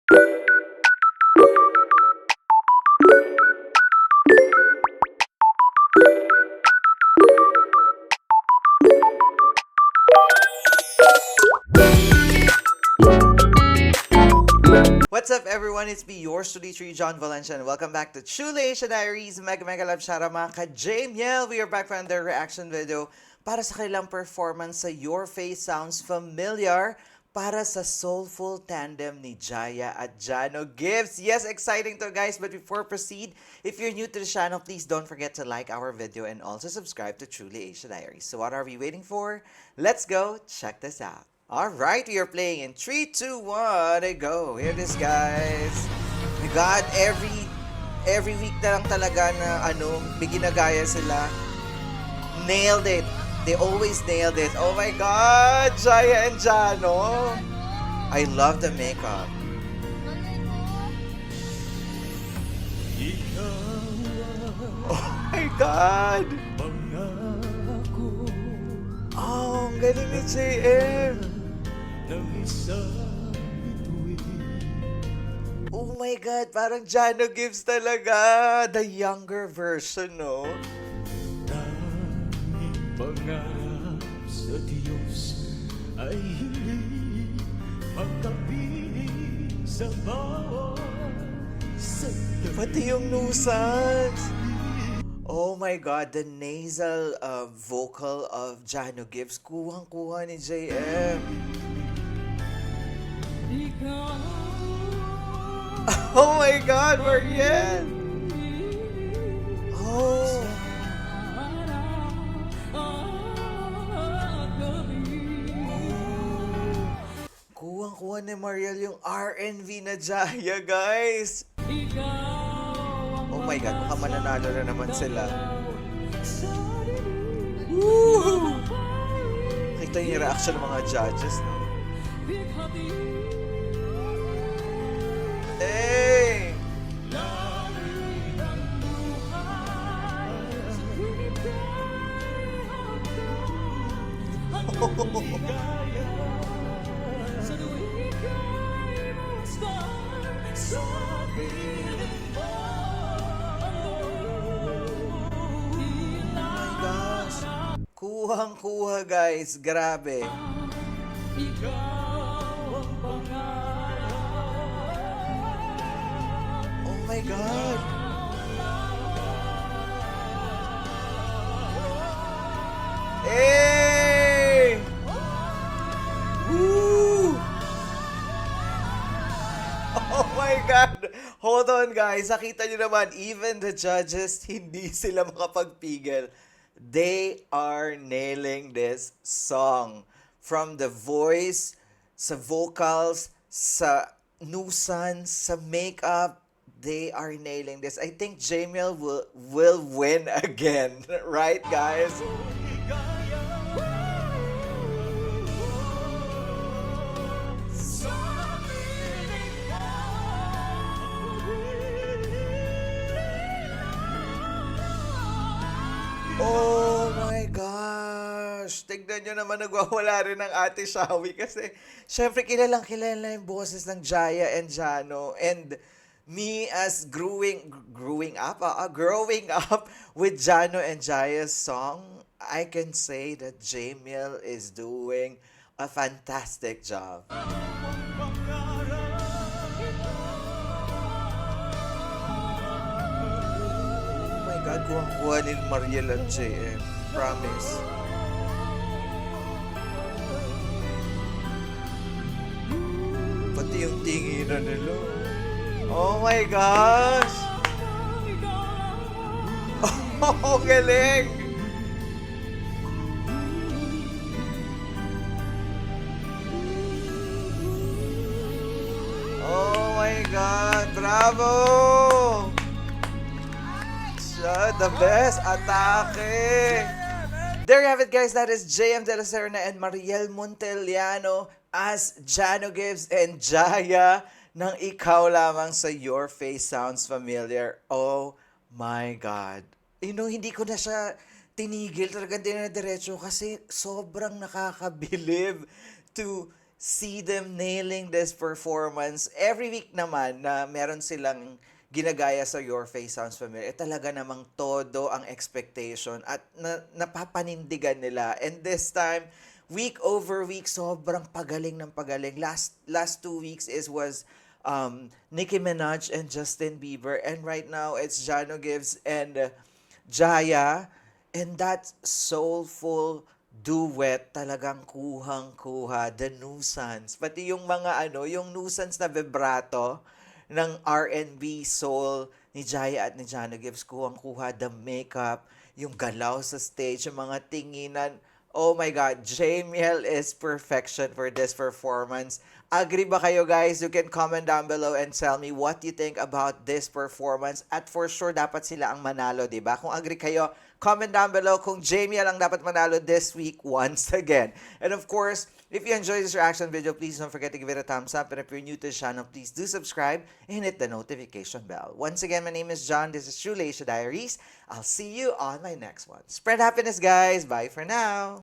What's up everyone? It's me, yours truly, John Valencia, and welcome back to Truly Asia Diaries. Mega Love Shara mga ka-Jamiel. We are back from their reaction video para sa kanilang performance sa Your Face Sounds Familiar para sa soulful tandem ni Jaya at Jano Gibbs. Yes, exciting to guys, but before proceed, if you're new to the channel, please don't forget to like our video and also subscribe to Truly Asia Diaries. So what are we waiting for? Let's go check this out. Alright, we are playing in 3, 2, 1, go. Here it is, guys. My God, every week na lang talaga na may ginagaya sila. Nailed it. They always nailed it. Oh my God, Jaya and Jano. I love the makeup. Oh my God. Oh, ang galing ni JM. Oh my God, parang Jano Gibbs talaga. The younger version, no? Pangarap sa Diyos ay hindi magkapiling sa bawat sandali. Pati yung nuisance. Oh my God, the nasal vocal of Jano Gibbs, kuhang-kuha ni JM. Oh my God, Mariel! Oh. Kuhang-kuha ni Mariel yung R&B na Jaya, guys. Oh my God, mukhang mananalo na naman sila. Woo! Kita yung reaction ng mga judges, no? Hey! Kuhang-kuha, guys. Grabe. Oh my God. Hey! Woo! Oh my God. Hold on, guys. Nakita nyo naman, even the judges, hindi sila makapagpigil. They are nailing this song. From the voice, sa vocals, sa nuisance, sa makeup, they are nailing this. I think Jamiel will win again. Right, guys? Oh my gosh! Tignan nyo naman, nagwawala rin ng Ate Shawi kasi syempre kilalang kilala yung boses ng Jaya and Jano, and me as growing up with Jano and Jaya's song, I can say that Jamiel is doing a fantastic job. God, kuha ni Mariel at JM. Promise. Pati yung tinginan nila. Oh my gosh! Oh, galing! Oh my God! Bravo! The best atake. There you have it, guys. That is JM De La Serna and Mariel Montellano as Jano Gibbs and Jaya ng Ikaw Lamang sa Your Face Sounds Familiar. Oh my God. Hindi ko na siya tinigil, talagang dinadiretso kasi sobrang nakakabilib to see them nailing this performance. Every week naman na meron silang ginagaya sa Your Face Sounds Familiar, talaga namang todo ang expectation at napapanindigan nila. And this time, week over week, sobrang pagaling ng pagaling. Last 2 weeks was Nicki Minaj and Justin Bieber. And right now, it's Jano Gibbs and Jaya. And that soulful duet talagang kuhang-kuha, the nuisance. Pati yung mga yung nuisance na vibrato ng R&B soul ni Jaya at ni Jano Gibbs, kuhang-kuha, the makeup, yung galaw sa stage, yung mga tinginan. Oh my God, Jamiel is perfection for this performance. Agree ba kayo, guys? You can comment down below and tell me what you think about this performance. At for sure, dapat sila ang manalo, di ba? Kung agree kayo, comment down below kung Jamiel ang dapat manalo this week once again. And of course, if you enjoyed this reaction video, please don't forget to give it a thumbs up. And if you're new to the channel, please do subscribe and hit the notification bell. Once again, my name is John. This is True Leisha Diaries. I'll see you on my next one. Spread happiness, guys. Bye for now.